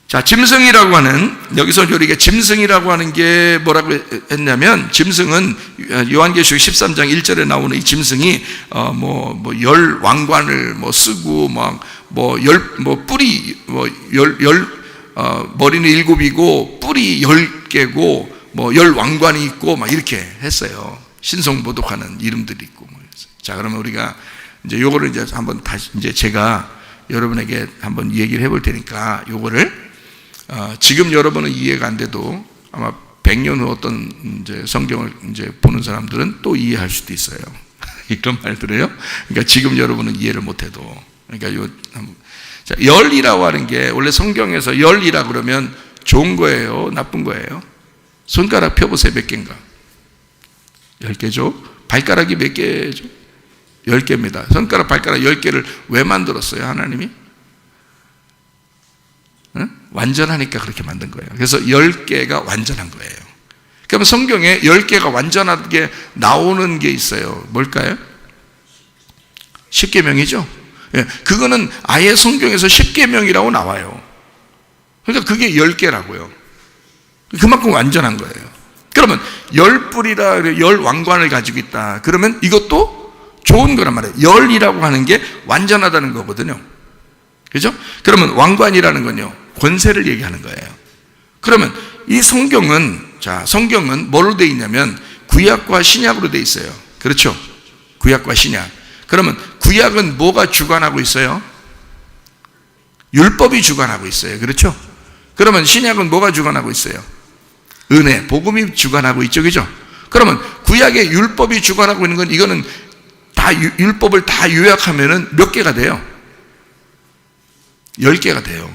자, 짐승이라고 하는, 여기서 우리가 짐승이라고 하는 게 뭐라고 했냐면, 짐승은 요한계시록 13장 1절에 나오는 이 짐승이 열 왕관을 쓰고 뿌리 머리는 7이고 뿔이 10개고 열 왕관이 있고 이렇게 했어요. 신성모독하는 이름들이 있고. 자, 그러면 우리가 이제 요거를 이제 한번 다시 이제 제가 여러분에게 한번 얘기를 해볼 테니까 요거를 지금 여러분은 이해가 안 돼도 아마 100년 후 어떤 이제 성경을 이제 보는 사람들은 또 이해할 수도 있어요. 이런 말들을요. 그러니까 지금 여러분은 이해를 못 해도. 그러니까 자, 열이라고 하는 게 원래 성경에서 열이라 그러면 좋은 거예요, 나쁜 거예요? 손가락 펴보세요. 몇 개인가? 10개죠? 발가락이 몇 개죠? 10개입니다. 손가락, 발가락 10개를 왜 만들었어요, 하나님이? 응? 완전하니까 그렇게 만든 거예요. 그래서 10개가 완전한 거예요. 그러면 성경에 10개가 완전하게 나오는 게 있어요. 뭘까요? 십계명이죠? 예, 그거는 아예 성경에서 십계명이라고 나와요. 그러니까 그게 10개라고요. 그만큼 완전한 거예요. 그러면 10뿔이라, 10왕관을 가지고 있다. 그러면 이것도 좋은 거란 말이에요. 열이라고 하는 게 완전하다는 거거든요. 그죠? 그러면 왕관이라는 건요, 권세를 얘기하는 거예요. 그러면 이 성경은, 자, 성경은 뭐로 되어 있냐면 구약과 신약으로 되어 있어요. 그렇죠? 구약과 신약. 그러면 구약은 뭐가 주관하고 있어요? 율법이 주관하고 있어요. 그렇죠? 그러면 신약은 뭐가 주관하고 있어요? 은혜, 복음이 주관하고 있죠. 그죠? 그러면 구약의 율법이 주관하고 있는 건, 이거는 다 율법을 다 요약하면은 몇 개가 돼요? 10개가 돼요.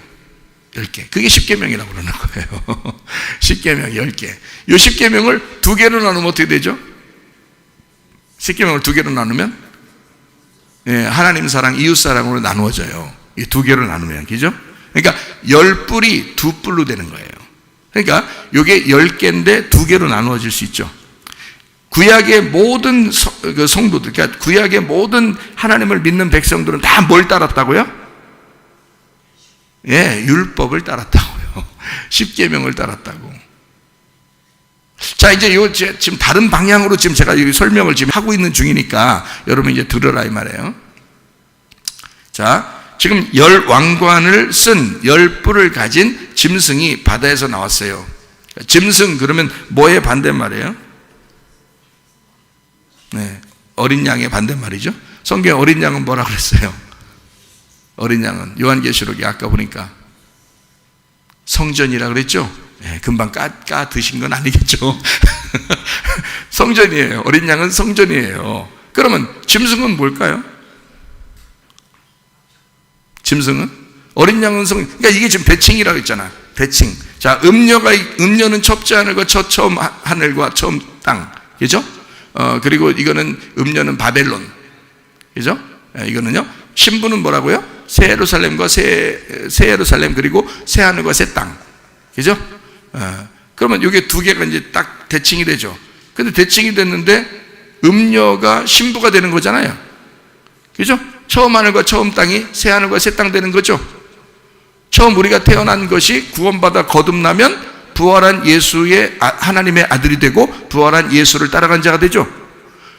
10개. 그게 십계명이라고 그러는 거예요. 십계명 10개. 이 10계명을 2개로 나누면 어떻게 되죠? 십계명을 2개로 나누면, 예, 하나님 사랑, 이웃 사랑으로 나누어져요. 이 2개로 나누면, 그죠? 그러니까 10뿔이 2뿔로 되는 거예요. 그러니까 이게 10개인데 2개로 나누어질 수 있죠. 구약의 모든 성도들, 그러니까 구약의 모든 하나님을 믿는 백성들은 다 뭘 따랐다고요? 예, 율법을 따랐다고요. 십계명을 따랐다고. 자, 이제 지금 다른 방향으로 지금 제가 설명을 지금 하고 있는 중이니까 여러분 이제 들으라 이 말이에요. 자, 지금 10왕관을 쓴 10뿔을 가진 짐승이 바다에서 나왔어요. 짐승 그러면 뭐의 반대말이에요? 네, 어린 양의 반대말이죠. 성경 어린 양은 뭐라 그랬어요? 어린 양은 요한계시록에 아까 보니까 성전이라 그랬죠? 네, 금방 까 드신 건 아니겠죠? 성전이에요. 어린 양은 성전이에요. 그러면 짐승은 뭘까요? 짐승은? 어린 양은 그러니까 이게 지금 대칭이라고 했잖아. 대칭. 자, 음녀는 첩지 하늘과 처음 하늘과 처음 땅. 그죠? 그리고 이거는 음녀는 바벨론. 그죠? 이거는요. 신부는 뭐라고요? 새 예루살렘과 새 예루살렘, 그리고 새 하늘과 새 땅. 그죠? 그러면 이게 2개가 이제 딱 대칭이 되죠. 근데 대칭이 됐는데 음녀가 신부가 되는 거잖아요. 그죠? 처음 하늘과 처음 땅이 새 하늘과 새 땅 되는 거죠. 처음 우리가 태어난 것이 구원받아 거듭나면 부활한 예수의 하나님의 아들이 되고 부활한 예수를 따라간 자가 되죠.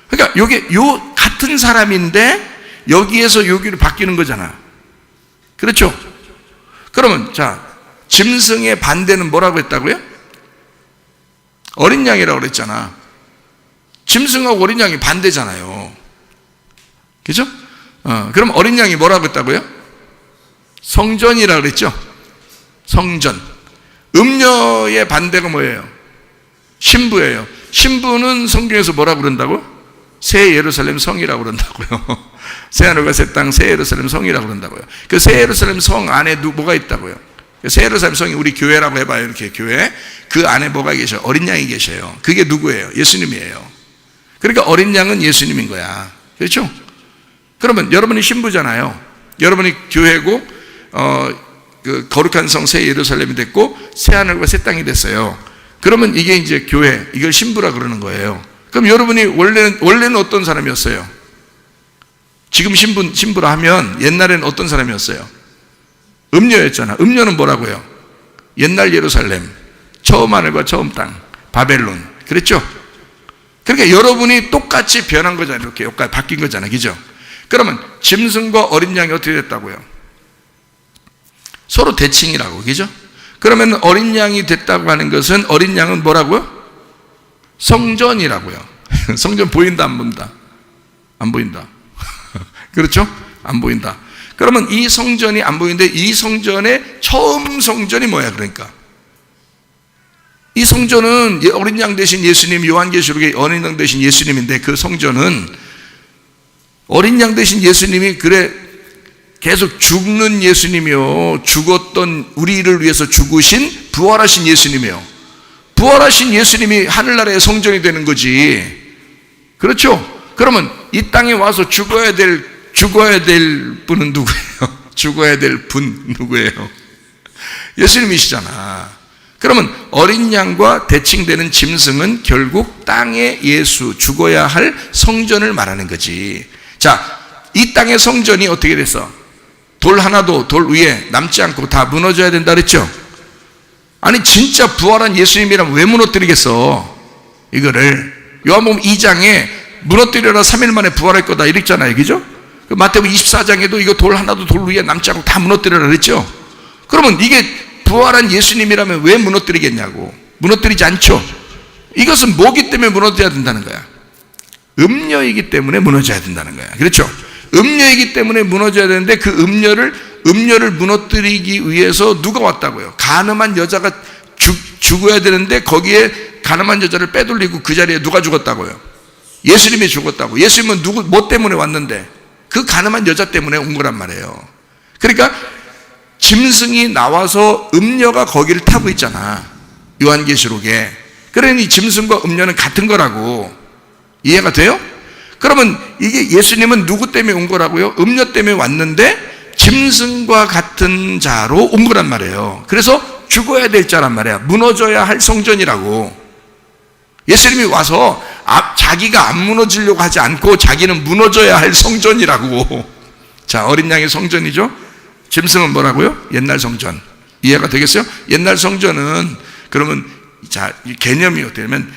그러니까 요게 요 같은 사람인데 여기에서 여기로 바뀌는 거잖아. 그렇죠? 그러면 자, 짐승의 반대는 뭐라고 했다고요? 어린 양이라고 그랬잖아. 짐승하고 어린 양이 반대잖아요. 그죠? 그럼 어린 양이 뭐라고 했다고요? 성전이라고 그랬죠? 성전. 음녀의 반대가 뭐예요? 신부예요. 신부는 성경에서 뭐라고 그런다고? 새 예루살렘 성이라고 그런다고요. 새 하늘과 새 땅, 새 예루살렘 성이라고 그런다고요. 그 새 예루살렘 성 안에 뭐가 있다고요? 새 예루살렘 성이 우리 교회라고 해봐요. 이렇게 교회. 그 안에 뭐가 계셔요? 어린 양이 계셔요. 그게 누구예요? 예수님이에요. 그러니까 어린 양은 예수님인 거야. 그렇죠? 그러면 여러분이 신부잖아요. 여러분이 교회고 그 거룩한 성 새 예루살렘이 됐고 새 하늘과 새 땅이 됐어요. 그러면 이게 이제 교회, 이걸 신부라 그러는 거예요. 그럼 여러분이 원래는 어떤 사람이었어요? 지금 신부라 하면 옛날에는 어떤 사람이었어요? 음녀였잖아. 음녀는 뭐라고요? 옛날 예루살렘, 처음 하늘과 처음 땅, 바벨론. 그랬죠? 그러니까 여러분이 똑같이 변한 거잖아요. 이렇게 여기까지 바뀐 거잖아요. 그죠? 그러면 짐승과 어린 양이 어떻게 됐다고요? 서로 대칭이라고. 그죠? 그러면 어린 양이 됐다고 하는 것은, 어린 양은 뭐라고요? 성전이라고요. 성전 보인다 안 보인다? 안 보인다. 그렇죠? 안 보인다. 그러면 이 성전이 안 보이는데, 이 성전의 처음 성전이 뭐야? 그러니까 이 성전은 어린 양 대신 예수님, 요한계시록의 어린 양 대신 예수님인데, 그 성전은 어린 양 대신 예수님이 그래 계속 죽는 예수님이요, 죽었던 우리를 위해서 죽으신 부활하신 예수님이요, 부활하신 예수님이 하늘나라의 성전이 되는 거지. 그렇죠? 그러면 이 땅에 와서 죽어야 될 분은 누구예요? 죽어야 될 분 누구예요? 예수님이시잖아. 그러면 어린 양과 대칭되는 짐승은 결국 땅의 예수, 죽어야 할 성전을 말하는 거지. 자, 이 땅의 성전이 어떻게 됐어? 돌 하나도 돌 위에 남지 않고 다 무너져야 된다 그랬죠? 아니 진짜 부활한 예수님이라면 왜 무너뜨리겠어? 이거를 요한복음 2장에 무너뜨려라 3일 만에 부활할 거다 이랬잖아요. 그죠? 마태복음 24장에도 이거 돌 하나도 돌 위에 남지 않고 다 무너뜨려라 그랬죠? 그러면 이게 부활한 예수님이라면 왜 무너뜨리겠냐고. 무너뜨리지 않죠. 이것은 뭐기 때문에 무너져야 된다는 거야? 음녀이기 때문에 무너져야 된다는 거야. 그렇죠? 음녀이기 때문에 무너져야 되는데, 그 음녀를 무너뜨리기 위해서 누가 왔다고요? 가늠한 여자가 죽어야 되는데, 거기에 가늠한 여자를 빼돌리고 그 자리에 누가 죽었다고요? 예수님이 죽었다고. 예수님은 뭐 때문에 왔는데? 그 가늠한 여자 때문에 온 거란 말이에요. 그러니까 짐승이 나와서 음녀가 거기를 타고 있잖아, 요한계시록에. 그러니 짐승과 음녀는 같은 거라고. 이해가 돼요? 그러면 이게 예수님은 누구 때문에 온 거라고요? 음녀 때문에 왔는데 짐승과 같은 자로 온 거란 말이에요. 그래서 죽어야 될 자란 말이야. 무너져야 할 성전이라고. 예수님이 와서 자기가 안 무너지려고 하지 않고 자기는 무너져야 할 성전이라고. 자, 어린 양의 성전이죠. 짐승은 뭐라고요? 옛날 성전. 이해가 되겠어요? 옛날 성전은 그러면 자, 개념이 어떻게 되면,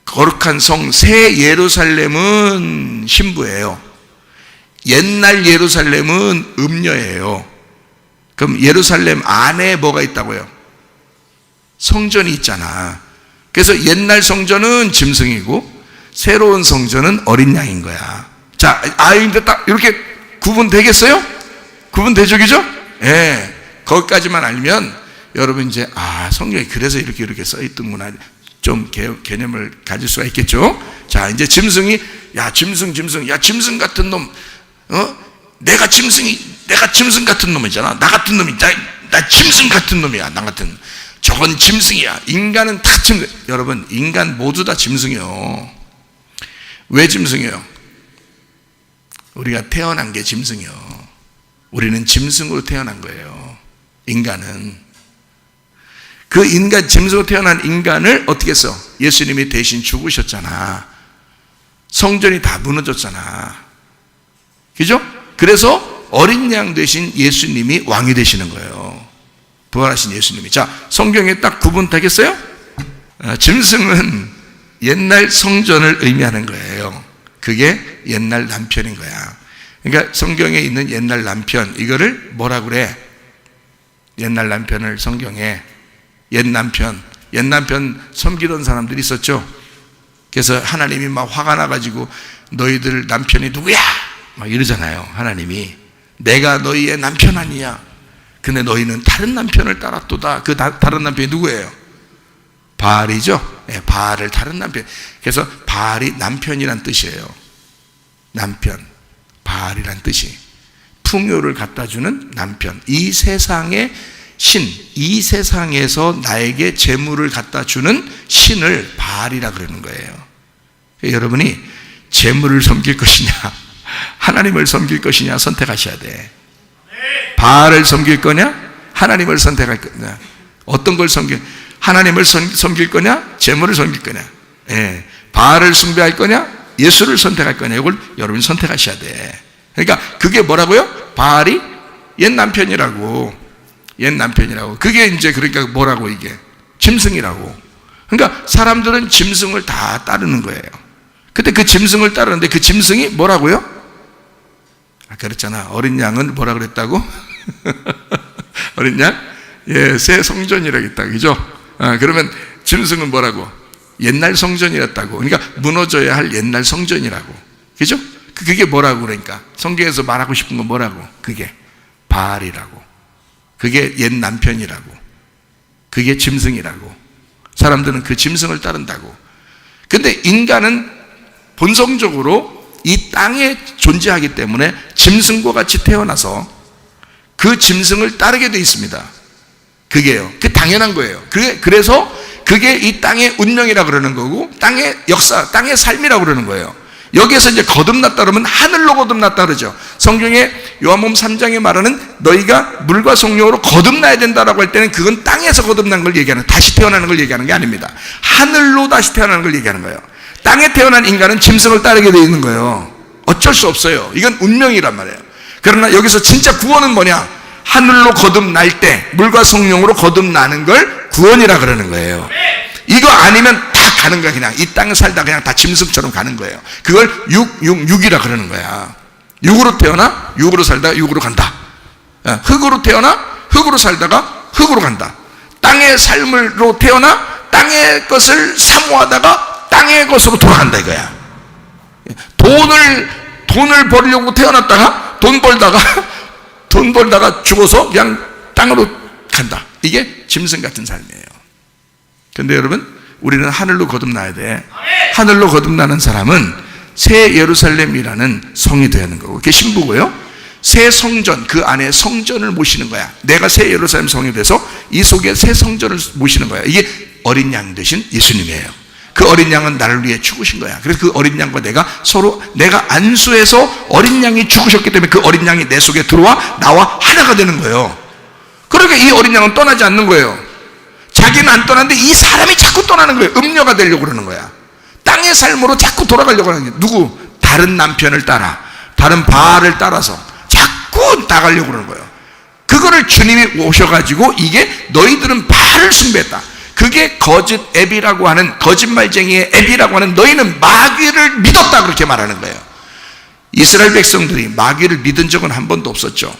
거룩한 성 새 예루살렘은 신부예요. 옛날 예루살렘은 음녀예요. 그럼 예루살렘 안에 뭐가 있다고요? 성전이 있잖아. 그래서 옛날 성전은 짐승이고 새로운 성전은 어린 양인 거야. 자, 이제 딱 이렇게 구분되겠어요? 구분되죠, 그죠? 예. 거기까지만 알면 여러분 이제 성경이 그래서 이렇게 써 있던구나, 좀 개념을 가질 수가 있겠죠. 자, 이제 짐승이, 짐승 같은 놈, 내가 짐승 같은 놈이잖아. 나 같은 놈이, 나 짐승 같은 놈이야. 나 같은, 저건 짐승이야. 인간은 다 짐승. 여러분, 인간 모두 다 짐승이요. 왜 짐승이요? 우리가 태어난 게 짐승이요. 우리는 짐승으로 태어난 거예요. 인간은. 그 짐승으로 태어난 인간을 어떻게 했어? 예수님이 대신 죽으셨잖아. 성전이 다 무너졌잖아. 그죠? 그래서 어린 양 대신 예수님이 왕이 되시는 거예요. 부활하신 예수님이. 자, 성경에 딱 구분되겠어요? 짐승은 옛날 성전을 의미하는 거예요. 그게 옛날 남편인 거야. 그러니까 성경에 있는 옛날 남편, 이거를 뭐라 그래? 옛날 남편을 성경에 옛 남편 섬기던 사람들이 있었죠. 그래서 하나님이 막 화가 나가지고 너희들 남편이 누구야? 막 이러잖아요. 하나님이 내가 너희의 남편 아니야. 근데 너희는 다른 남편을 따랐도다. 그 다른 남편이 누구예요? 바알이죠. 네, 바알을 다른 남편. 그래서 바알이 남편이란 뜻이에요. 남편, 바알이란 뜻이 풍요를 갖다 주는 남편. 이 세상의 신, 이 세상에서 나에게 재물을 갖다 주는 신을 바알이라 그러는 거예요. 여러분이 재물을 섬길 것이냐, 하나님을 섬길 것이냐 선택하셔야 돼. 바알을 섬길 거냐, 하나님을 선택할 거냐. 어떤 걸 하나님을 섬길 거냐, 재물을 섬길 거냐. 예. 바알을 숭배할 거냐, 예수를 선택할 거냐. 이걸 여러분이 선택하셔야 돼. 그러니까 그게 뭐라고요? 바알이 옛 남편이라고. 옛 남편이라고. 그게 이제 그러니까 뭐라고 이게? 짐승이라고. 그러니까 사람들은 짐승을 다 따르는 거예요. 근데 그 짐승을 따르는데 그 짐승이 뭐라고요? 그랬잖아. 어린 양은 뭐라 그랬다고? 어린 양? 예, 새 성전이라고 했다. 그죠? 그러면 짐승은 뭐라고? 옛날 성전이었다고. 그러니까 무너져야 할 옛날 성전이라고. 그죠? 그게 뭐라고 그러니까? 성경에서 말하고 싶은 건 뭐라고? 그게 바알이라고. 그게 옛 남편이라고. 그게 짐승이라고. 사람들은 그 짐승을 따른다고. 근데 인간은 본성적으로 이 땅에 존재하기 때문에 짐승과 같이 태어나서 그 짐승을 따르게 되어 있습니다. 그게요. 그게 당연한 거예요. 그래서 그게 이 땅의 운명이라 그러는 거고, 땅의 역사, 땅의 삶이라고 그러는 거예요. 여기에서 이제 거듭났다 그러면 하늘로 거듭났다 그러죠. 성경에 요한복음 3장에 말하는 너희가 물과 성령으로 거듭나야 된다라고 할 때는 그건 땅에서 거듭난 걸 얘기하는, 다시 태어나는 걸 얘기하는 게 아닙니다. 하늘로 다시 태어나는 걸 얘기하는 거예요. 땅에 태어난 인간은 짐승을 따르게 되어 있는 거예요. 어쩔 수 없어요. 이건 운명이란 말이에요. 그러나 여기서 진짜 구원은 뭐냐? 하늘로 거듭날 때 물과 성령으로 거듭나는 걸 구원이라 그러는 거예요. 이거 아니면 다 가는 거야. 그냥 이 땅에 살다 그냥 다 짐승처럼 가는 거예요. 그걸 육이라 그러는 거야. 육으로 태어나 육으로 살다가 육으로 간다. 흙으로 태어나 흙으로 살다가 흙으로 간다. 땅의 삶으로 태어나 땅의 것을 사모하다가 땅의 것으로 돌아간다 이거야. 돈을 벌려고 태어났다가 돈 벌다가 죽어서 그냥 땅으로 간다. 이게 짐승 같은 삶이에요. 근데 여러분, 우리는 하늘로 거듭나야 돼. 하늘로 거듭나는 사람은 새 예루살렘이라는 성이 되는 거고, 그게 신부고요. 새 성전, 그 안에 성전을 모시는 거야. 내가 새 예루살렘 성이 돼서 이 속에 새 성전을 모시는 거야. 이게 어린 양 되신 예수님이에요. 그 어린 양은 나를 위해 죽으신 거야. 그래서 그 어린 양과 내가 안수해서 어린 양이 죽으셨기 때문에 그 어린 양이 내 속에 들어와 나와 하나가 되는 거예요. 그러니까 이 어린 양은 떠나지 않는 거예요. 자기는 안 떠났는데 이 사람이 자꾸 떠나는 거예요. 음녀가 되려고 그러는 거야. 땅의 삶으로 자꾸 돌아가려고 하는 게 누구? 다른 남편을 따라, 다른 바알을 따라서 자꾸 나가려고 그러는 거예요. 그거를 주님이 오셔가지고 이게 너희들은 바알을 숭배했다. 그게 거짓 앱이라고 하는, 거짓말쟁이의 앱이라고 하는, 너희는 마귀를 믿었다 그렇게 말하는 거예요. 이스라엘 백성들이 마귀를 믿은 적은 한 번도 없었죠.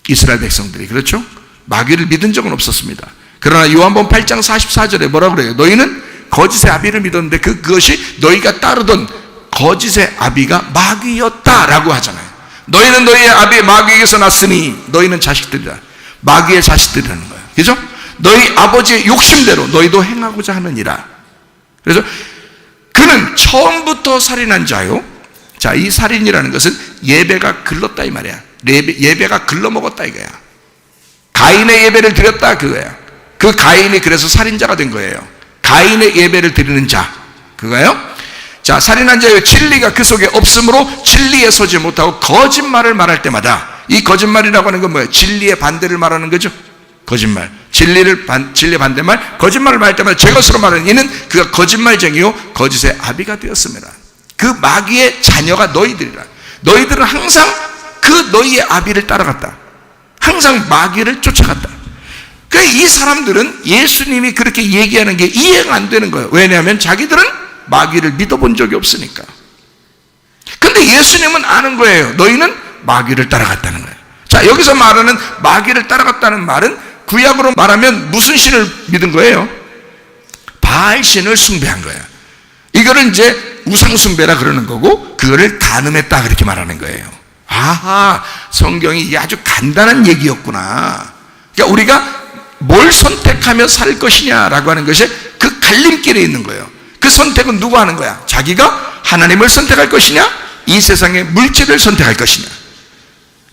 이스라엘 백성들이, 그렇죠? 마귀를 믿은 적은 없었습니다. 그러나 요한복음 8장 44절에 뭐라고 그래요? 너희는 거짓의 아비를 믿었는데 그것이 너희가 따르던 거짓의 아비가 마귀였다라고 하잖아요. 너희는 너희의 아비 마귀에게서 났으니 너희는 자식들이다. 마귀의 자식들이라는 거예요. 그죠? 너희 아버지의 욕심대로 너희도 행하고자 하느니라. 그래서 그는 처음부터 살인한 자요. 자, 이 살인이라는 것은 예배가 글렀다 이 말이야. 예배가 글러먹었다 이거야. 가인의 예배를 드렸다 그거야. 그 가인이 그래서 살인자가 된 거예요. 가인의 예배를 드리는 자, 그거예요. 자, 살인한 자요. 진리가 그 속에 없으므로 진리에 서지 못하고 거짓말을 말할 때마다, 이 거짓말이라고 하는 건 뭐예요? 진리의 반대를 말하는 거죠. 거짓말. 진리의 반대말, 거짓말을 말할 때마다 제 것으로 말하는 이는 그가 거짓말쟁이요 거짓의 아비가 되었습니다. 그 마귀의 자녀가 너희들이라. 너희들은 항상 그 너희의 아비를 따라갔다. 항상 마귀를 쫓아갔다. 그러니까 이 사람들은 예수님이 그렇게 얘기하는 게 이해가 안 되는 거예요. 왜냐하면 자기들은 마귀를 믿어본 적이 없으니까. 근데 예수님은 아는 거예요. 너희는 마귀를 따라갔다는 거예요. 자, 여기서 말하는 마귀를 따라갔다는 말은 구약으로 말하면 무슨 신을 믿은 거예요? 바알 신을 숭배한 거예요. 이거를 이제 우상숭배라 그러는 거고, 그거를 간음했다 그렇게 말하는 거예요. 아하, 성경이 이게 아주 간단한 얘기였구나. 그러니까 우리가 뭘 선택하며 살 것이냐라고 하는 것이 그 갈림길에 있는 거예요. 그 선택은 누가 하는 거야? 자기가 하나님을 선택할 것이냐, 이 세상의 물질을 선택할 것이냐,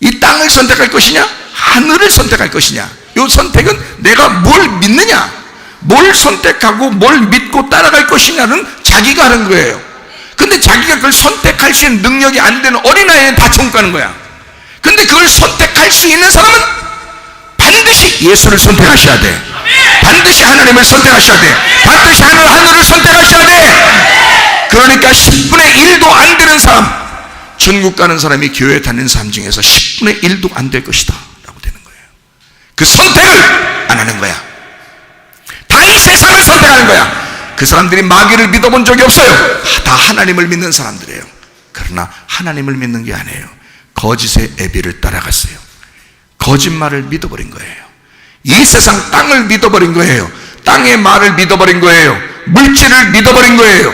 이 땅을 선택할 것이냐, 하늘을 선택할 것이냐. 이 선택은 내가 뭘 믿느냐, 뭘 선택하고 뭘 믿고 따라갈 것이냐는 자기가 하는 거예요. 근데 자기가 그걸 선택할 수 있는 능력이 안 되는 어린아이는 다 천국 가는 거야. 근데 그걸 선택할 수 있는 사람은 반드시 예수를 선택하셔야 돼. 반드시 하나님을 선택하셔야 돼. 반드시 하늘을 선택하셔야 돼. 그러니까 10분의 1도 안 되는 사람, 천국 가는 사람이 교회 다니는 사람 중에서 10분의 1도 안 될 것이다 라고 되는 거예요. 그 선택을 안 하는 거야. 다 이 세상을 선택하는 거야. 그 사람들이 마귀를 믿어본 적이 없어요. 다 하나님을 믿는 사람들이에요. 그러나 하나님을 믿는 게 아니에요. 거짓의 애비를 따라갔어요. 거짓말을 믿어버린 거예요. 이 세상 땅을 믿어버린 거예요. 땅의 말을 믿어버린 거예요. 물질을 믿어버린 거예요.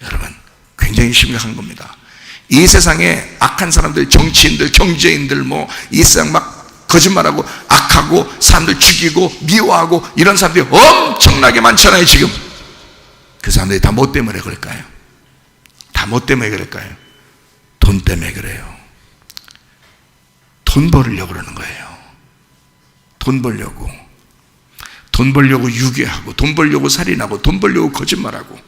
여러분 굉장히 심각한 겁니다. 이 세상에 악한 사람들, 정치인들, 경제인들, 이 세상 막 거짓말하고 악하고 사람들 죽이고 미워하고 이런 사람들이 엄청나게 많잖아요. 지금 그 사람들이 다 뭐 때문에 그럴까요? 다 뭐 때문에 그럴까요? 돈 때문에 그래요. 돈 벌려고 그러는 거예요. 돈 벌려고 유괴하고, 돈 벌려고 살인하고, 돈 벌려고 거짓말하고,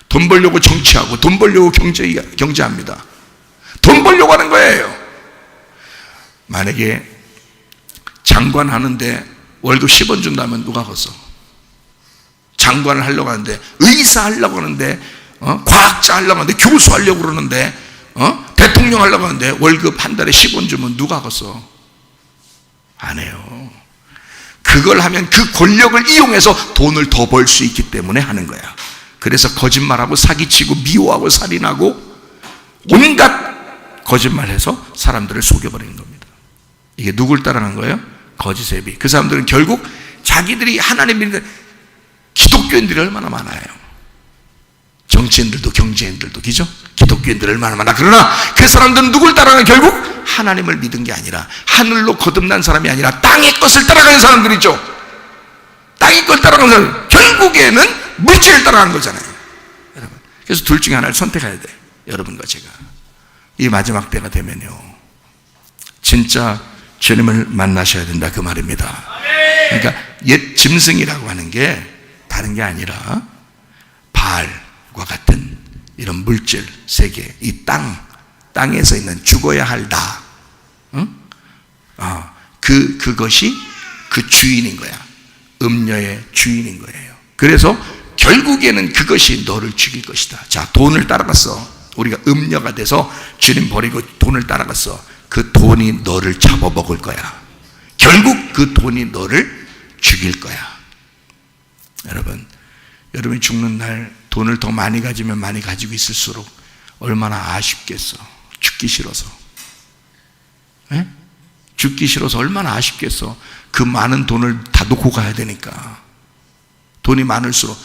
돈 벌려고 정치하고, 돈 벌려고 경제합니다. 돈 벌려고 하는 거예요. 만약에 장관 하는데 월급 10원 준다면 누가 걷어? 장관을 하려고 하는데, 의사 하려고 하는데, 과학자 하려고 하는데, 교수 하려고 그러는데, 대통령 하려고 하는데 월급 한 달에 10원 주면 누가 걷어? 안 해요. 그걸 하면 그 권력을 이용해서 돈을 더 벌 수 있기 때문에 하는 거야. 그래서 거짓말하고 사기치고 미워하고 살인하고 온갖 거짓말해서 사람들을 속여버리는 겁니다. 이게 누굴 따라간 거예요? 거짓의 비. 그 사람들은 결국 자기들이 하나님 믿는 기독교인들이 얼마나 많아요. 정치인들도 경제인들도 그죠? 기독교인들 얼마나 많아. 그러나 그 사람들은 누굴 따라가는, 결국 하나님을 믿은 게 아니라, 하늘로 거듭난 사람이 아니라 땅의 것을 따라가는 사람들이죠. 땅의 것을 따라가는 사람, 결국에는 물질을 따라가는 거잖아요. 여러분, 그래서 둘 중에 하나를 선택해야 돼요. 여러분과 제가 이 마지막 때가 되면요, 진짜 주님을 만나셔야 된다, 그 말입니다. 그러니까 옛 짐승이라고 하는 게 다른 게 아니라 바알과 같은 이런 물질 세계, 이 땅에서 있는 죽어야 할 나, 그것이 그 주인인 거야. 음녀의 주인인 거예요. 그래서 결국에는 그것이 너를 죽일 것이다. 자, 돈을 따라갔어. 우리가 음녀가 돼서 주님 버리고 돈을 따라갔어. 그 돈이 너를 잡아먹을 거야. 결국 그 돈이 너를 죽일 거야. 여러분이 죽는 날 돈을 더 많이 가지면 많이 가지고 있을수록 얼마나 아쉽겠어. 죽기 싫어서. 에? 죽기 싫어서 얼마나 아쉽겠어. 그 많은 돈을 다 놓고 가야 되니까. 돈이 많을수록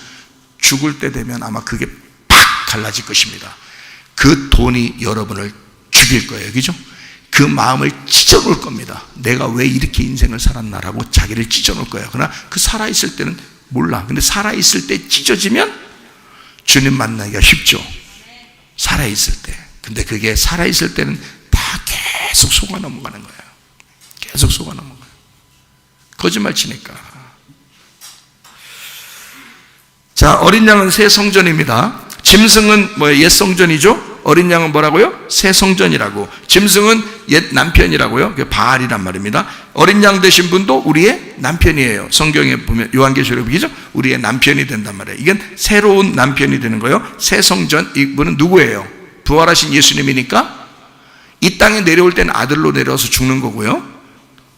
죽을 때 되면 아마 그게 팍 갈라질 것입니다. 그 돈이 여러분을 죽일 거예요. 그죠? 그 마음을 찢어놓을 겁니다. 내가 왜 이렇게 인생을 살았나라고 자기를 찢어놓을 거예요. 그러나 그 살아있을 때는 몰라. 근데 살아있을 때 찢어지면 주님 만나기가 쉽죠. 살아있을 때. 근데 그게 살아있을 때는 다 계속 속아 넘어가는 거예요. 계속 속아 넘어가요. 거짓말 치니까. 자, 어린 양은 새 성전입니다. 짐승은 옛 성전이죠. 어린 양은 뭐라고요? 새 성전이라고. 짐승은 옛 남편이라고요. 그게 바알이란 말입니다. 어린 양 되신 분도 우리의 남편이에요. 성경에 보면 요한계시록에 보이죠? 우리의 남편이 된단 말이에요. 이건 새로운 남편이 되는 거예요. 새 성전, 이분은 누구예요? 부활하신 예수님이니까 이 땅에 내려올 때는 아들로 내려와서 죽는 거고요.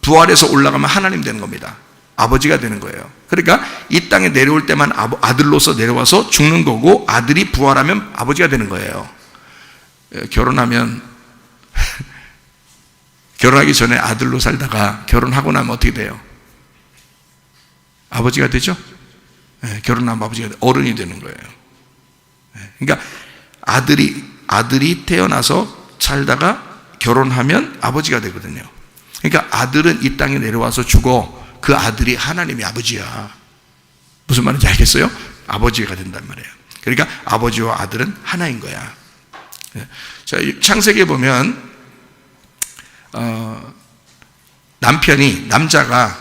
부활해서 올라가면 하나님 되는 겁니다. 아버지가 되는 거예요. 그러니까 이 땅에 내려올 때만 아들로서 내려와서 죽는 거고, 아들이 부활하면 아버지가 되는 거예요. 결혼하면 결혼하기 전에 아들로 살다가 결혼하고 나면 어떻게 돼요? 아버지가 되죠? 결혼하면 아버지가 어른이 되는 거예요. 그러니까 아들이 태어나서 살다가 결혼하면 아버지가 되거든요. 그러니까 아들은 이 땅에 내려와서 죽어. 그 아들이 하나님의 아버지야. 무슨 말인지 알겠어요? 아버지가 된단 말이에요. 그러니까 아버지와 아들은 하나인 거야. 자, 창세기에 보면 남자가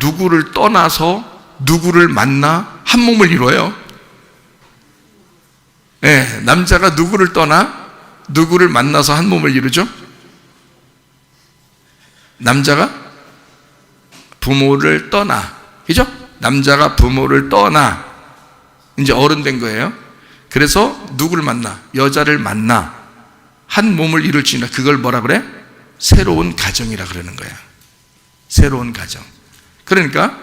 누구를 떠나서 누구를 만나 한 몸을 이루어요. 네, 남자가 누구를 떠나 누구를 만나서 한 몸을 이루죠. 남자가 부모를 떠나, 그죠? 남자가 부모를 떠나 이제 어른 된 거예요. 그래서 누구를 만나? 여자를 만나 한 몸을 이룰지니라. 그걸 뭐라 그래? 새로운 가정이라 그러는 거야. 새로운 가정. 그러니까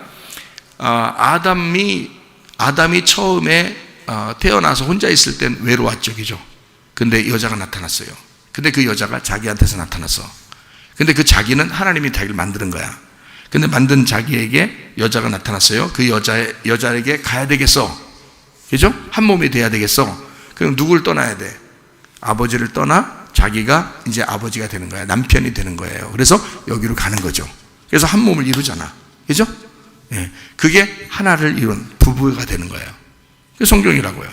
아담이 처음에 태어나서 혼자 있을 땐 외로웠죠, 그죠? 근데 여자가 나타났어요. 근데 그 여자가 자기한테서 나타났어. 근데 그 자기는 하나님이 자기를 만드는 거야. 근데 만든 자기에게 여자가 나타났어요. 그 여자에게 가야 되겠어, 그죠? 한 몸이 돼야 되겠어. 그럼 누굴 떠나야 돼? 아버지를 떠나 자기가 이제 아버지가 되는 거야. 남편이 되는 거예요. 그래서 여기로 가는 거죠. 그래서 한 몸을 이루잖아, 그죠? 예, 그게 하나를 이룬 부부가 되는 거예요. 그게 성경이라고요.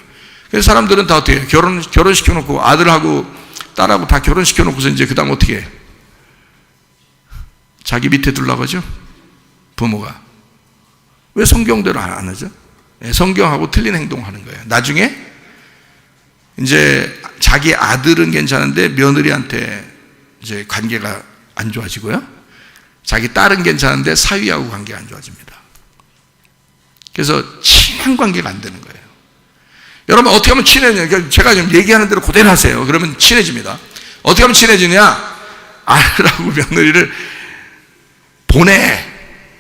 그래서 사람들은 다 어떻게 해요? 결혼시켜놓고 아들하고 딸하고 다 결혼시켜놓고서 이제 그 다음 어떻게 해? 자기 밑에 두려고 하죠, 부모가. 왜 성경대로 안 하죠? 예, 성경하고 틀린 행동하는 거예요. 나중에 이제 자기 아들은 괜찮은데 며느리한테 이제 관계가 안 좋아지고요. 자기 딸은 괜찮은데 사위하고 관계가 안 좋아집니다. 그래서 친한 관계가 안 되는 거예요. 여러분 어떻게 하면 친해지냐? 제가 지금 얘기하는 대로 그대로 하세요. 그러면 친해집니다. 어떻게 하면 친해지냐? 아들하고 며느리를 보내.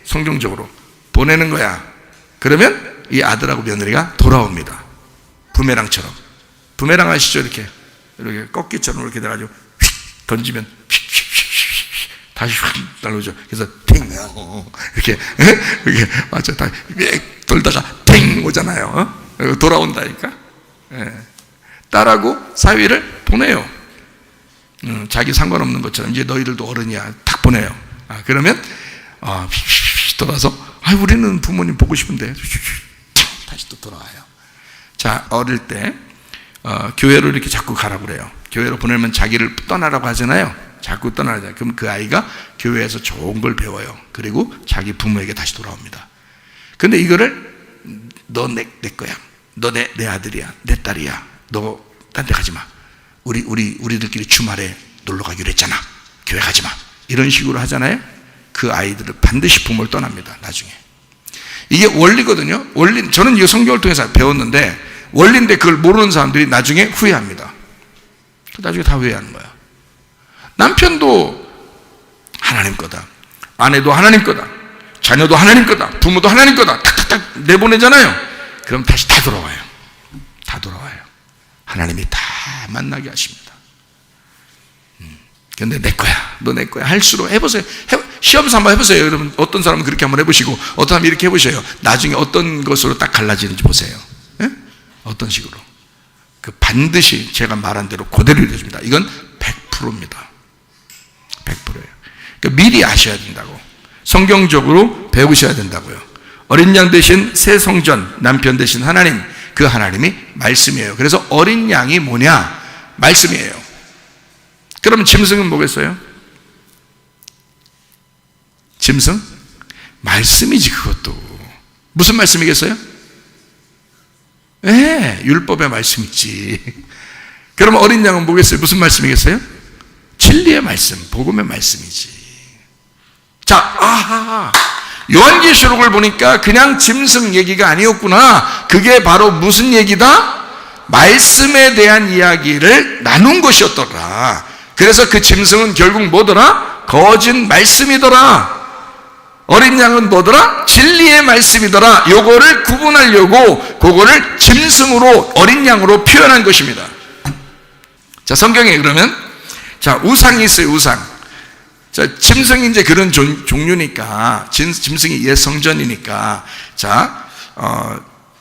성경적으로 보내는 거야. 그러면 이 아들하고 며느리가 돌아옵니다. 부메랑처럼. 부메랑 아시죠? 이렇게 꺾기처럼 이렇게 돼가지고 휙 던지면 휙 다시 확 날라오죠. 그래서 ting 이렇게 맞죠? 다 돌다가 ting 오잖아요. 돌아온다니까. 딸하고 사위를 보내요. 자기 상관없는 것처럼 이제 너희들도 어른이야. 딱 보내요. 그러면 돌아서 우리는 부모님 보고 싶은데 다시 또 돌아와요. 자, 어릴 때 교회로 이렇게 자꾸 가라고 그래요. 교회로 보내면 자기를 떠나라고 하잖아요. 자꾸 떠나자. 그럼 그 아이가 교회에서 좋은 걸 배워요. 그리고 자기 부모에게 다시 돌아옵니다. 근데 이거를 너 내 거야. 너 내 아들이야. 내 딸이야. 너 딴 데 가지 마. 우리들끼리 주말에 놀러 가기로 했잖아. 교회 가지 마. 이런 식으로 하잖아요. 그 아이들은 반드시 부모를 떠납니다. 나중에. 이게 원리거든요. 원리. 저는 이 성경을 통해서 배웠는데 원리인데 그걸 모르는 사람들이 나중에 후회합니다. 나중에 다 후회하는 거야. 남편도 하나님 거다. 아내도 하나님 거다. 자녀도 하나님 거다. 부모도 하나님 거다. 탁탁탁 내보내잖아요. 그럼 다시 다 돌아와요. 다 돌아와요. 하나님이 다 만나게 하십니다. 근데 내 거야, 너 내 거야 할수록 해보세요. 시험서 한번 해보세요. 여러분 어떤 사람은 그렇게 한번 해보시고 어떤 사람은 이렇게 해보셔요. 나중에 어떤 것으로 딱 갈라지는지 보세요. 예? 어떤 식으로. 그 반드시 제가 말한 대로 그대로 이루어집니다. 이건 100%입니다. 100%예요. 그러니까 미리 아셔야 된다고. 성경적으로 배우셔야 된다고요. 어린 양 대신 새 성전, 남편 대신 하나님, 그 하나님이 말씀이에요. 그래서 어린 양이 뭐냐? 말씀이에요. 그러면 짐승은 뭐겠어요? 짐승? 말씀이지. 그것도 무슨 말씀이겠어요? 율법의 말씀이지. 그러면 어린 양은 뭐겠어요? 무슨 말씀이겠어요? 진리의 말씀, 복음의 말씀이지. 자, 요한계시록을 보니까 그냥 짐승 얘기가 아니었구나. 그게 바로 무슨 얘기다? 말씀에 대한 이야기를 나눈 것이었더라. 그래서 그 짐승은 결국 뭐더라? 거짓 말씀이더라. 어린 양은 뭐더라? 진리의 말씀이더라. 요거를 구분하려고 그거를 짐승으로 어린 양으로 표현한 것입니다. 자, 성경에 그러면 자, 우상이 있어요. 우상. 자, 짐승이 이제 그런 종류니까, 짐승이 옛 성전이니까, 자,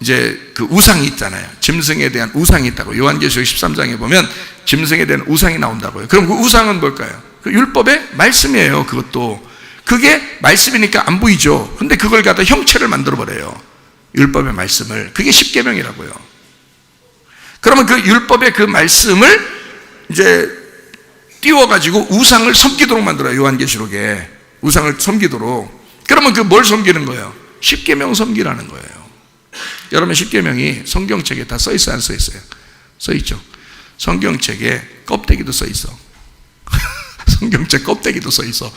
이제 그 우상이 있잖아요. 짐승에 대한 우상이 있다고. 요한계시록 13장에 보면 짐승에 대한 우상이 나온다고요. 그럼 그 우상은 뭘까요? 그 율법의 말씀이에요. 그것도. 그게 말씀이니까 안 보이죠. 근데 그걸 갖다 형체를 만들어버려요. 율법의 말씀을. 그게 십계명이라고요. 그러면 그 율법의 그 말씀을 이제 띄워가지고 우상을 섬기도록 만들어요. 요한계시록에. 우상을 섬기도록. 그러면 그 뭘 섬기는 거예요? 십계명 섬기라는 거예요. 여러분 십계명이 성경책에 다 써있어요? 안 써있어요? 써있죠. 성경책에 껍데기도 써있어. 성경책 껍데기도 써있어.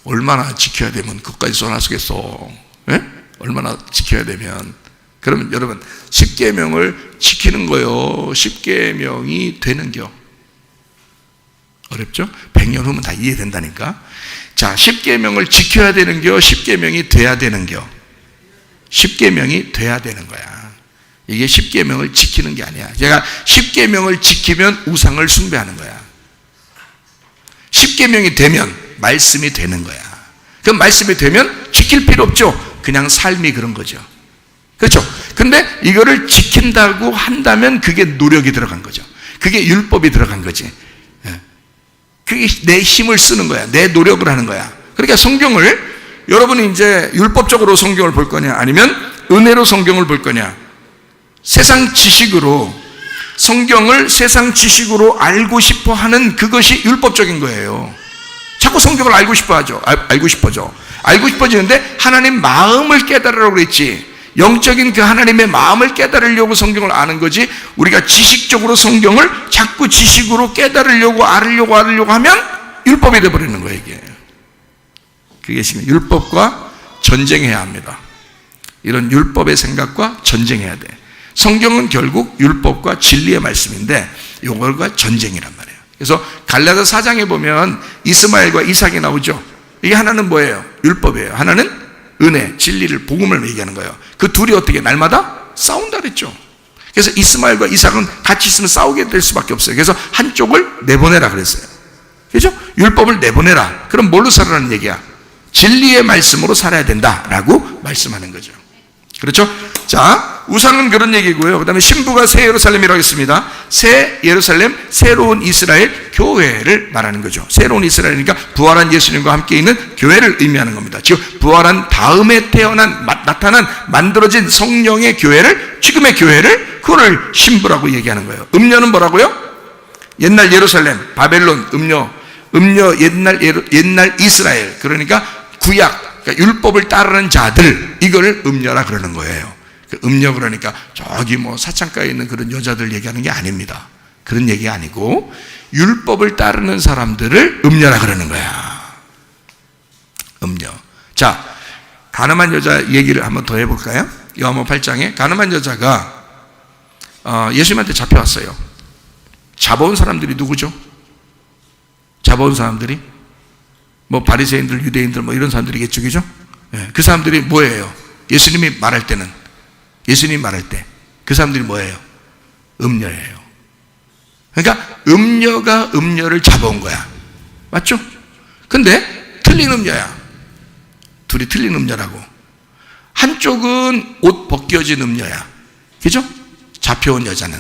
얼마나 지켜야 되면 그것까지 써놨겠어. 예? 얼마나 지켜야 되면. 그러면 여러분 십계명을 지키는 거요. 십계명이 되는겨. 어렵죠? 100년 후면 다 이해된다니까. 자, 10계명을 지켜야 되는겨, 10계명이 돼야 되는겨. 10계명이 돼야 되는 거야. 이게 10계명을 지키는 게 아니야. 제가 10계명을 지키면 우상을 숭배하는 거야. 10계명이 되면 말씀이 되는 거야. 그 말씀이 되면 지킬 필요 없죠. 그냥 삶이 그런 거죠. 그렇죠? 근데 이거를 지킨다고 한다면 그게 노력이 들어간 거죠. 그게 율법이 들어간 거지. 그게 내 힘을 쓰는 거야. 내 노력을 하는 거야. 그러니까 성경을 여러분이 이제 율법적으로 성경을 볼 거냐, 아니면 은혜로 성경을 볼 거냐. 세상 지식으로, 성경을 세상 지식으로 알고 싶어 하는 그것이 율법적인 거예요. 자꾸 성경을 알고 싶어 하죠. 알고 싶어져. 알고 싶어지는데 하나님 마음을 깨달으라고 그랬지. 영적인 그 하나님의 마음을 깨달으려고 성경을 아는 거지, 우리가 지식적으로 성경을 자꾸 지식으로 깨달으려고 알으려고 하면 율법이 되어버리는 거예요. 이게. 그게 지금 율법과 전쟁해야 합니다. 이런 율법의 생각과 전쟁해야 돼. 성경은 결국 율법과 진리의 말씀인데 이걸과 전쟁이란 말이에요. 그래서 갈라디아 4장에 보면 이스마엘과 이삭이 나오죠. 이게 하나는 뭐예요? 율법이에요. 하나는 은혜, 진리를, 복음을 얘기하는 거예요. 그 둘이 어떻게 날마다 싸운다 그랬죠. 그래서 이스마엘과 이삭은 같이 있으면 싸우게 될 수밖에 없어요. 그래서 한쪽을 내보내라 그랬어요. 그렇죠? 율법을 내보내라. 그럼 뭘로 살아라는 얘기야? 진리의 말씀으로 살아야 된다라고 말씀하는 거죠. 그렇죠? 자, 우상은 그런 얘기고요. 그 다음에 신부가 새 예루살렘이라고 했습니다. 새 예루살렘, 새로운 이스라엘 교회를 말하는 거죠. 새로운 이스라엘이니까 부활한 예수님과 함께 있는 교회를 의미하는 겁니다. 즉 부활한 다음에 나타난 만들어진 성령의 교회를, 지금의 교회를, 그거를 신부라고 얘기하는 거예요. 음녀는 뭐라고요? 옛날 예루살렘, 바벨론, 음녀 옛날 이스라엘, 그러니까 구약, 그러니까 율법을 따르는 자들, 이걸 음녀라 그러는 거예요. 그 음녀 그러니까 저기 뭐 사창가에 있는 그런 여자들 얘기하는 게 아닙니다. 그런 얘기 아니고 율법을 따르는 사람들을 음녀라 그러는 거야. 음녀. 자, 가늠한 여자 얘기를 한번 더 해볼까요? 요한복음 8장에 가늠한 여자가 예수님한테 잡혀왔어요. 잡아온 사람들이 누구죠? 잡아온 사람들이 뭐 바리새인들, 유대인들 뭐 이런 사람들이겠죠, 그죠? 네, 그 사람들이 뭐예요? 예수님이 말할 때 그 사람들이 뭐예요? 음녀예요. 그러니까 음녀가 음녀를 잡아온 거야. 맞죠? 근데 틀린 음녀야. 둘이 틀린 음녀라고. 한쪽은 옷 벗겨진 음녀야. 그죠? 잡혀온 여자는.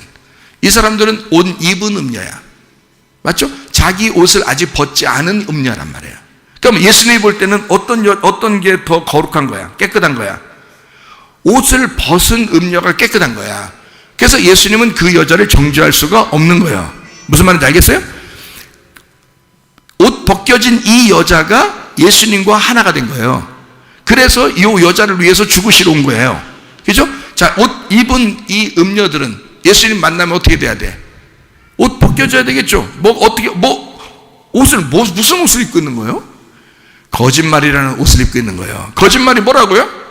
이 사람들은 옷 입은 음녀야. 맞죠? 자기 옷을 아직 벗지 않은 음녀란 말이에요. 그럼 예수님이 볼 때는 어떤 게 더 거룩한 거야? 깨끗한 거야? 옷을 벗은 음녀가 깨끗한 거야. 그래서 예수님은 그 여자를 정죄할 수가 없는 거예요. 무슨 말인지 알겠어요? 옷 벗겨진 이 여자가 예수님과 하나가 된 거예요. 그래서 이 여자를 위해서 죽으시러 온 거예요. 그죠? 자, 옷 입은 이 음녀들은 예수님 만나면 어떻게 돼야 돼? 옷 벗겨져야 되겠죠? 무슨 옷을 입고 있는 거예요? 거짓말이라는 옷을 입고 있는 거예요. 거짓말이 뭐라고요?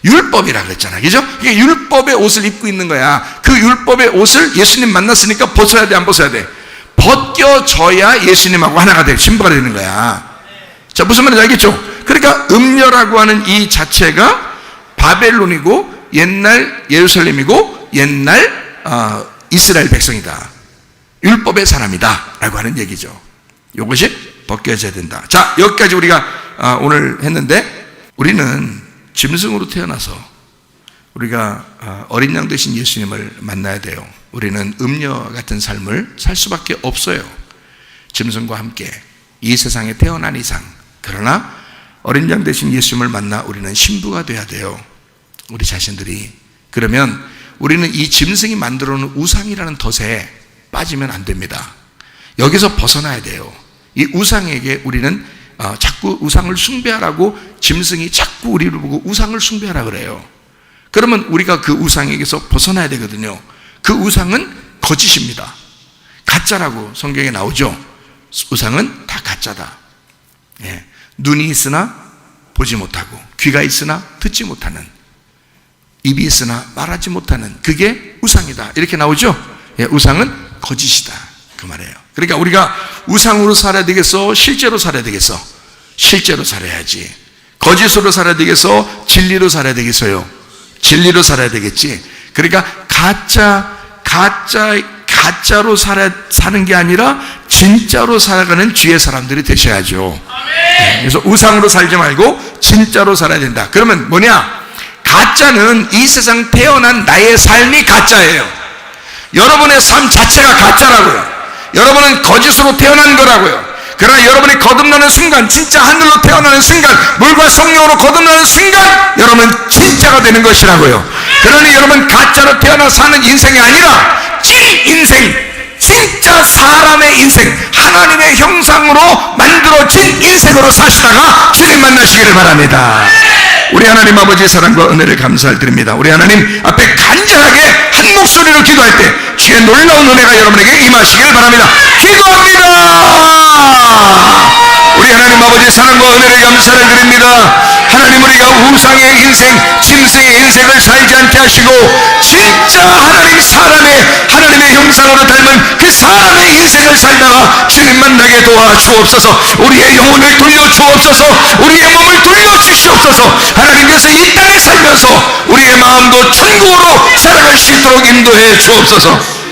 율법이라 그랬잖아. 그죠? 이게 율법의 옷을 입고 있는 거야. 그 율법의 옷을 예수님 만났으니까 벗어야 돼, 안 벗어야 돼? 벗겨져야 예수님하고 하나가 돼, 신부가 되는 거야. 자, 무슨 말인지 알겠죠? 그러니까 음녀라고 하는 이 자체가 바벨론이고 옛날 예루살렘이고 옛날 이스라엘 백성이다. 율법의 사람이다 라고 하는 얘기죠. 이것이 벗겨져야 된다. 자, 여기까지 우리가 오늘 했는데, 우리는 짐승으로 태어나서 우리가 어린 양 되신 예수님을 만나야 돼요. 우리는 음녀 같은 삶을 살 수밖에 없어요. 짐승과 함께 이 세상에 태어난 이상. 그러나 어린 양 되신 예수님을 만나 우리는 신부가 돼야 돼요. 우리 자신들이. 그러면 우리는 이 짐승이 만들어 놓은 우상이라는 덫에 빠지면 안 됩니다. 여기서 벗어나야 돼요. 이 우상에게 우리는 자꾸 우상을 숭배하라고, 짐승이 자꾸 우리를 보고 우상을 숭배하라 그래요. 그러면 우리가 그 우상에게서 벗어나야 되거든요. 그 우상은 거짓입니다. 가짜라고 성경에 나오죠. 우상은 다 가짜다. 예. 눈이 있으나 보지 못하고, 귀가 있으나 듣지 못하는, 입이 있으나 말하지 못하는, 그게 우상이다. 이렇게 나오죠. 예, 우상은 거짓이다. 그 말이에요. 그러니까 우리가 우상으로 살아야 되겠어? 실제로 살아야 되겠어? 실제로 살아야지. 거짓으로 살아야 되겠어? 진리로 살아야 되겠어요? 진리로 살아야 되겠지. 그러니까 가짜로 사는 게 아니라 진짜로 살아가는 주의 사람들이 되셔야죠. 그래서 우상으로 살지 말고 진짜로 살아야 된다. 그러면 뭐냐? 가짜는 이 세상 태어난 나의 삶이 가짜예요. 여러분의 삶 자체가 가짜라고요. 여러분은 거짓으로 태어난 거라고요. 그러나 여러분이 거듭나는 순간, 진짜 하늘로 태어나는 순간, 물과 성령으로 거듭나는 순간 여러분은 진짜가 되는 것이라고요. 그러니 여러분 가짜로 태어나 사는 인생이 아니라 찐 인생, 진짜 사람의 인생, 하나님의 형상으로 만들어진 인생으로 사시다가 주님 만나시기를 바랍니다. 우리 하나님 아버지의 사랑과 은혜를 감사를 드립니다. 우리 하나님 앞에 간절하게 한 목소리로 기도할 때 주의 놀라운 은혜가 여러분에게 임하시기를 바랍니다. 기도합니다. 우리 하나님 아버지의 사랑과 은혜를 감사를 드립니다. 하나님, 우리가 우상의 인생, 짐승의 인생을 살지 않게 하시고 진짜 하나님의 형상으로 닮은 그 사람의 인생을 살다가 주님 만나게 도와주옵소서. 우리의 영혼을 돌려주옵소서. 우리의 몸을 돌려주시옵소서. 하나님께서 이 땅에 살면서 우리의 마음도 천국으로 살아갈 수 있도록 인도해 주옵소서.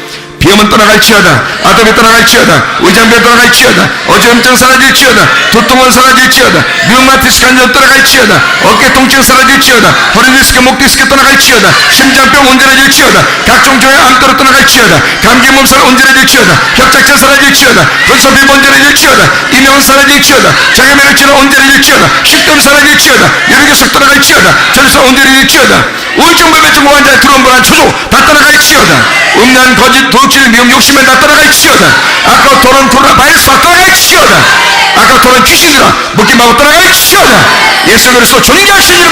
비염은 떠나갈지어다, 아들이 떠나갈지어다, 의장병 떠나갈지어다, 어지럼증 사라질지어다, 두통은 사라질지어다, 류마티스 간염 떠나갈지어다, 어깨 통증 사라질지어다, 허리 디스크, 목 디스크 떠나갈지어다, 심장병 온전해질지어다, 각종 종의 암도로 떠나갈지어다, 감기 몸살 온전해질지어다, 협착증 사라질지어다, 건선비 온전해질지어다, 이명은 사라질지어다, 장애면역질환 온전해질지어다, 식도염 사라질지어다, 뇌력에서 떠나갈지어다, 전립선 온전해질지어다, 우울증 불면증 환자의 들어온 불안 초조 다 떠나갈지어다, 음란 거짓 도칠 미움 욕심은 다 떠나갈지어다, 아까 토론 코로나 바이러스 다 떠나갈지어다, 아까 토론 귀신이라 묶임하고 떠나갈지어다. 예수 그리스도 존귀하신 이름